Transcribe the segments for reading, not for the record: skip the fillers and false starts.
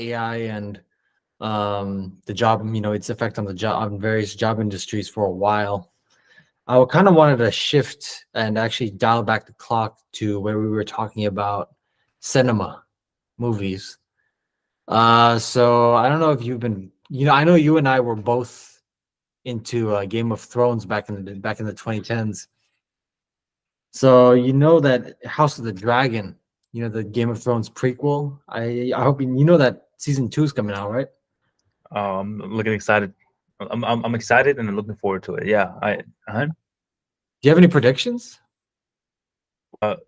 AI and the job, its effect on the job on various job industries for a while. I kind of wanted to shift and actually dial back the clock to where we were talking about cinema, movies. So I don't know if you've been, I know you and I were both into Game of Thrones back in the 2010s. So you know that House of the Dragon, the Game of Thrones prequel. I hope you know that season 2 is coming out, right? I'm looking excited. I'm excited and I'm looking forward to it. Yeah, Do you have any predictions?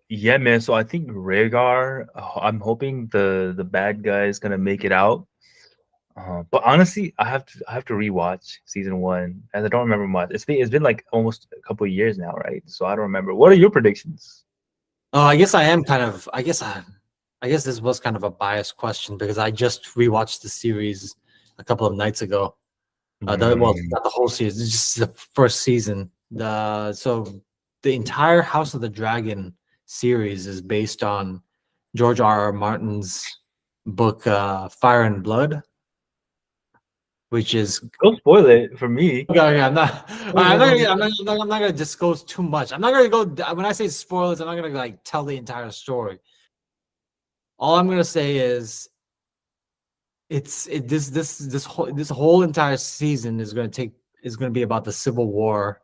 yeah, man. So I think Rhaegar. I'm hoping the bad guy is gonna make it out. But honestly, I have to rewatch season one, as I don't remember much. It's been like almost a couple of years now, right? So I don't remember. What are your predictions? Oh, I guess I am kind of. I guess this was kind of a biased question because I just rewatched the series a couple of nights ago. Mm, Not the whole series. It's just the first season. The entire House of the Dragon series is based on George R. R. Martin's book Fire and Blood, which is don't spoil it for me. okay. I'm not. No, no, no, no. I'm not gonna disclose too much. I'm not gonna go. When I say spoilers, I'm not gonna like tell the entire story. All I'm gonna say is this whole entire season is gonna be about the civil war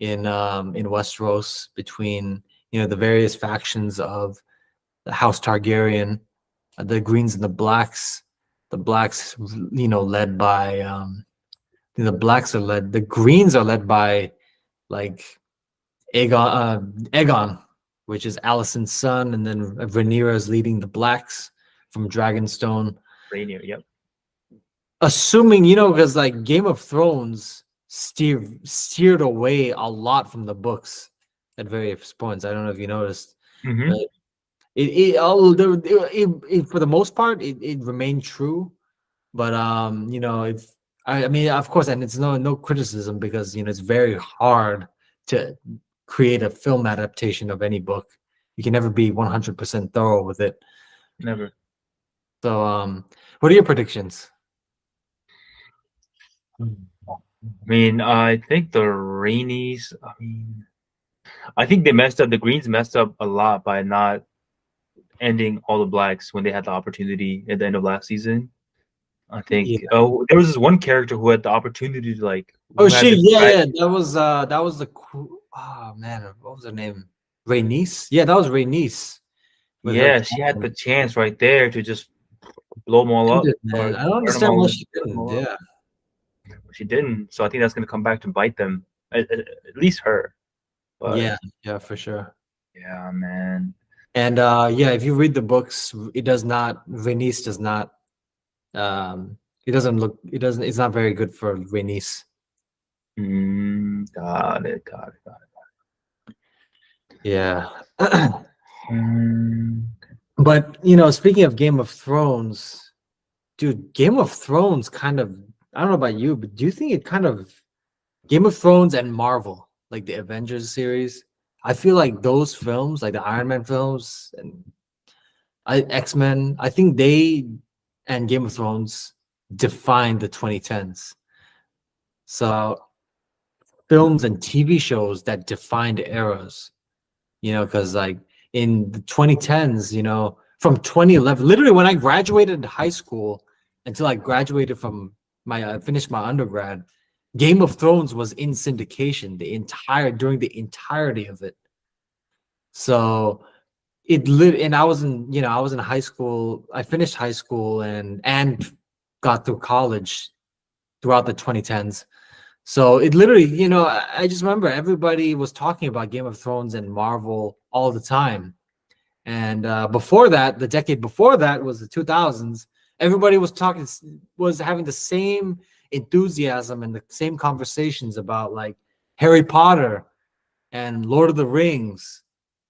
in Westeros between the various factions of the House Targaryen, the Greens and the Blacks. The Blacks, led by the Greens are led by like Aegon, which is Alicent's son, and then Rhaenyra is leading the Blacks from Dragonstone. Rainier, yep. Assuming, because like Game of Thrones steered away a lot from the books at various points. I don't know if you noticed. Mm-hmm. But it for the most part, it remained true. But if I mean, of course, and it's no criticism because it's very hard to create a film adaptation of any book. You can never be 100% thorough with it. Never. So, what are your predictions? I mean, I think the Rainies. I think they messed up. The Greens messed up a lot by not ending all the Blacks when they had the opportunity at the end of last season. I think Yeah. there was this one character who had the opportunity to Oh, who had the yeah. That was oh man, what was her name? Rhaenys. Yeah, that was Rhaenys with her yeah, she had the chance right there to just blow them all up or man. I don't turn them understand all, why turn she them didn't. all up. Yeah. She didn't, so I think that's gonna come back to bite them. At least her. But Yeah, for sure. yeah, man. And yeah, if you read the books, Rhaenys does not it's not very good for Rhaenys. Got Yeah. it. But speaking of Game of Thrones, dude, Game of Thrones kind of, I don't know about you, but do you think it kind of Game of Thrones and Marvel, like the Avengers series, I feel like those films, like the Iron Man films and X-Men, I think they and Game of Thrones defined the 2010s. So films and TV shows that defined eras, because like in the 2010s, from 2011, literally when I graduated high school until I graduated from finished my undergrad, Game of Thrones was in syndication during the entirety of it. So and I was in high school. I finished high school and got through college throughout the 2010s. So it literally, I just remember everybody was talking about Game of Thrones and Marvel all the time. And before that, the decade before that was the 2000s. Everybody was having the same enthusiasm and the same conversations about like Harry Potter and Lord of the Rings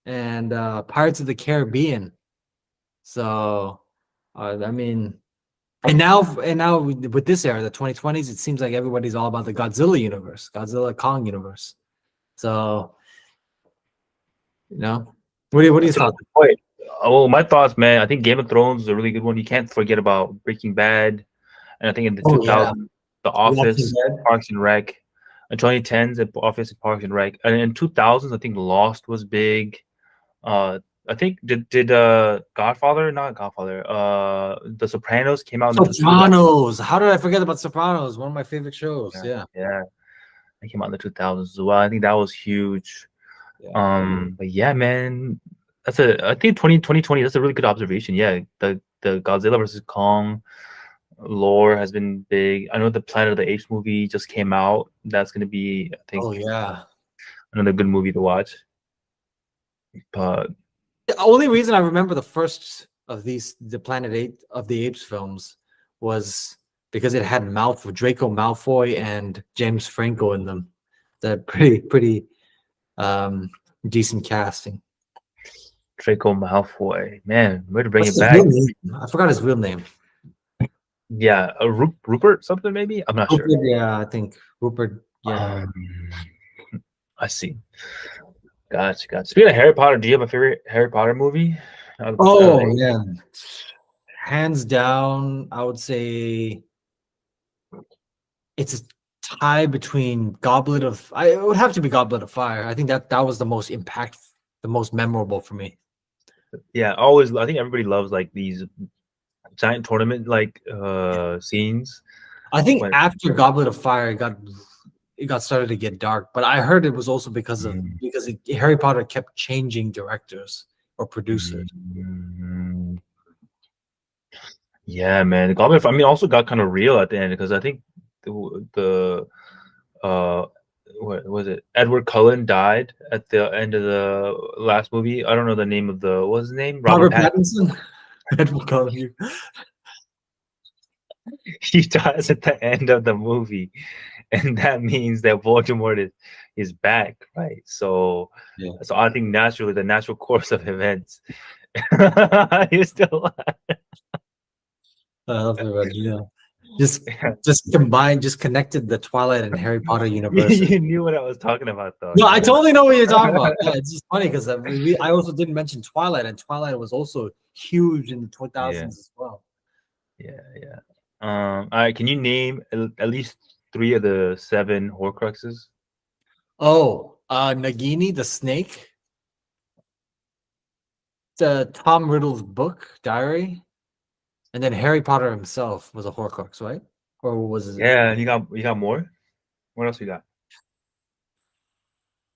and Pirates of the Caribbean. So, I mean, and now with this era, the 2020s, it seems like everybody's all about the Godzilla Kong universe. So, what are your So thoughts? wait, Oh, my thoughts, man. I think Game of Thrones is a really good one. You can't forget about Breaking Bad, and I think in the Oh yeah, 2000s, The Walking Office, Dead. Parks and Rec. In 2010s, The Office and Parks and Rec. And in 2000s, I think Lost was big. I think did Godfather, not Godfather, The Sopranos came out in the 2000s. Sopranos. How did I forget about Sopranos? One of my favorite shows. Yeah, Yeah, yeah, it came out in the 2000s as well. I think that was huge. yeah. But yeah, man, I think 2020, that's a really good observation. Yeah, the Godzilla versus Kong lore has been big. I know the Planet of the Apes movie just came out. That's gonna be, I think, Oh yeah. another good movie to watch. But The only reason I remember the first of the Planet Eight of the Apes films, was because it had Draco Malfoy and James Franco in them. That pretty um decent casting. Draco Malfoy, man, way to bring What's it his back. real name? I forgot his real name. Yeah, Rupert something maybe. I'm not sure. Rupert, yeah, I think Rupert. Yeah. Um, I see. Gotcha. Speaking of Harry Potter, do you have a favorite Harry Potter movie? Oh yeah, hands down, I would say it's a tie between Goblet of. It would have to be Goblet of Fire. I think that was the most the most memorable for me. Yeah, always. I think everybody loves like these giant tournament like scenes. I think When after Goblet of Fire, it got started to get dark. But I heard it was also because Mm, Harry Potter kept changing directors or producers. mm, yeah, man, the Goblet. I mean, also got kind of real at the end because I think the uh what was it? Edward Cullen died at the end of the last movie. I don't know the name of the what's his name? Robert Robert Pattinson. Pattinson. Ed will call you. He dies at the end of the movie, and that means that Voldemort is back, right? So, Yeah, so I think naturally the natural course of events, he's still alive. I love it, but, yeah. Just connected the Twilight and Harry Potter universes. You knew what I was talking about, though. No, You I knew totally know what you're talking about. Yeah, it's just funny because I also didn't mention Twilight, and Twilight was also huge in the yeah, 2000s as well. yeah. All right. Can you name at least 3 of the 7 Horcruxes? Oh, Nagini the snake, the Tom Riddle's book diary, and then Harry Potter himself was a Horcrux, right? Or was it? Yeah, you got more. What else you got?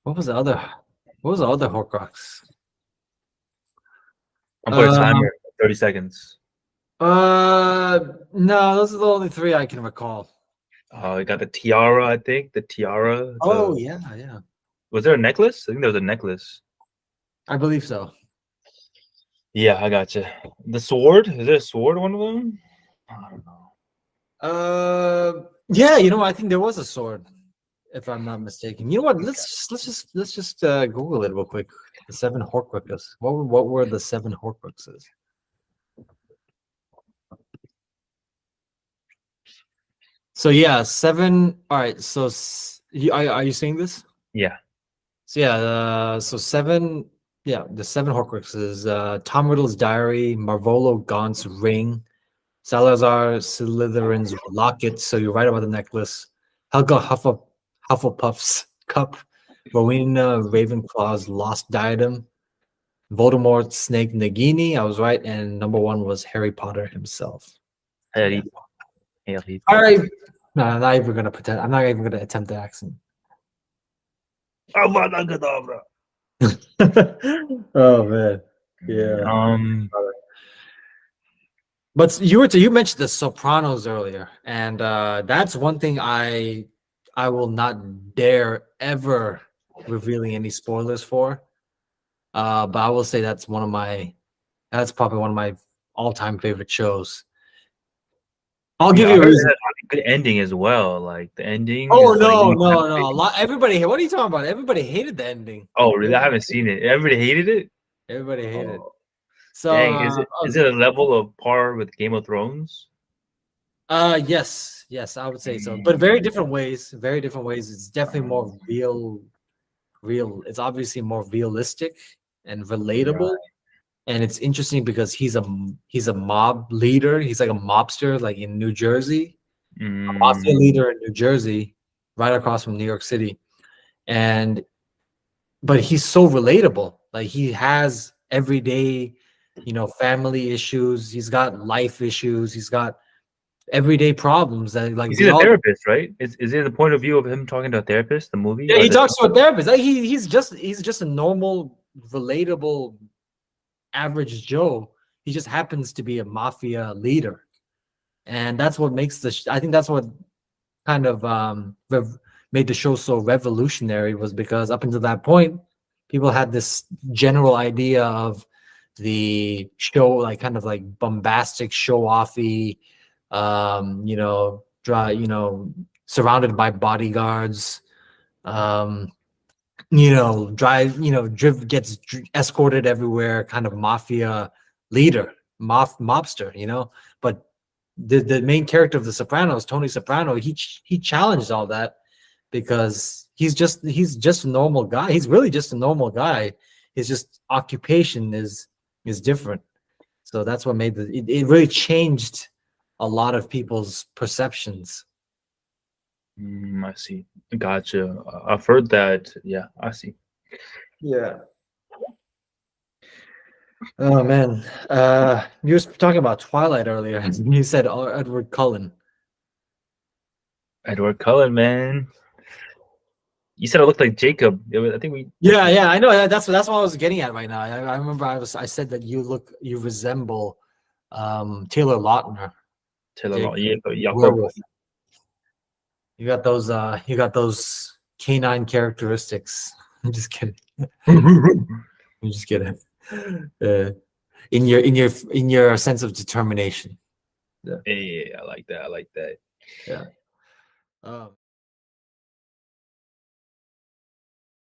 What was the other? What was the other Horcrux? I'm putting a Um, timer. 30 seconds. no, those are the only three I can recall. You got the tiara, I think. The tiara. Oh yeah, yeah, Was there a necklace? I think there was a necklace. I believe so. Yeah, I got you. The sword? Is there a sword? One of them? I don't know. Yeah, I think there was a sword, if I'm not mistaken. You know what? Let's just Google it real quick. The 7 Horcruxes. What were the 7 Horcruxes? So yeah, 7. All right. So are you seeing this? Yeah. So yeah, so 7. Yeah, the 7 Horcruxes: Tom Riddle's diary, Marvolo Gaunt's ring, Salazar Slytherin's locket. So you're right about the necklace. Helga Hufflepuff's cup, Rowena Ravenclaw's lost diadem, Voldemort's snake Nagini. I was right, and number 1 was Harry Potter himself. Harry Harry All Potter. right. No, I'm not even gonna pretend. I'm not even gonna attempt the accent. Avada Kedavra. Oh man, yeah. But you mentioned the Sopranos earlier, and that's one thing I will not dare ever revealing any spoilers for. But I will say that's probably one of my all-time favorite shows. I'll give Yeah, I you a heard it reason. had a good ending as well. Like the ending Oh is like no, no, no! Everybody, what are you talking about? Everybody hated the ending. oh, really? I haven't seen it. Everybody hated it. Everybody hated it. Oh, So, dang! Is it a level of par with Game of Thrones? yes, I would say so, but very different ways. Very different ways. It's definitely more real. It's obviously more realistic and Right. relatable. and it's interesting because he's a mob leader. He's like a mobster, like in New Jersey, a mafia Mm. leader in New Jersey, right across from New York City. And but he's so relatable. Like he has everyday, family issues. He's got life issues. He's got everyday problems that like Is he we the all. therapist, right? Is it the point of view of him talking to a therapist, the movie, Yeah, or he the talks to a therapist. Like he's just a normal, relatable, average Joe. He just happens to be a mafia leader, and that's what makes I think that's what kind of made the show so revolutionary, was because up until that point, people had this general idea of the show, like kind of like bombastic, show offy, surrounded by bodyguards, um, gets escorted everywhere, kind of mafia leader, mobster, but the main character of The Sopranos, Tony Soprano, he challenged all that because he's just a normal guy. He's really just a normal guy. His just occupation is different. So that's what made it really changed a lot of people's perceptions. I see. Gotcha. I've heard that. Yeah, I see. Yeah. Oh man. You were talking about Twilight earlier. You said Edward Cullen. Edward Cullen, man. You said I looked like Jacob. I think we. Yeah, yeah, I know. That's what I was getting at right now. I remember I said that you resemble Taylor Lautner, Taylor, Jacob. Jacob. Werewolf. You got those canine characteristics. I'm just kidding. I'm just kidding. Uh, in your sense of determination. Yeah, I like that. I like that. Yeah. Um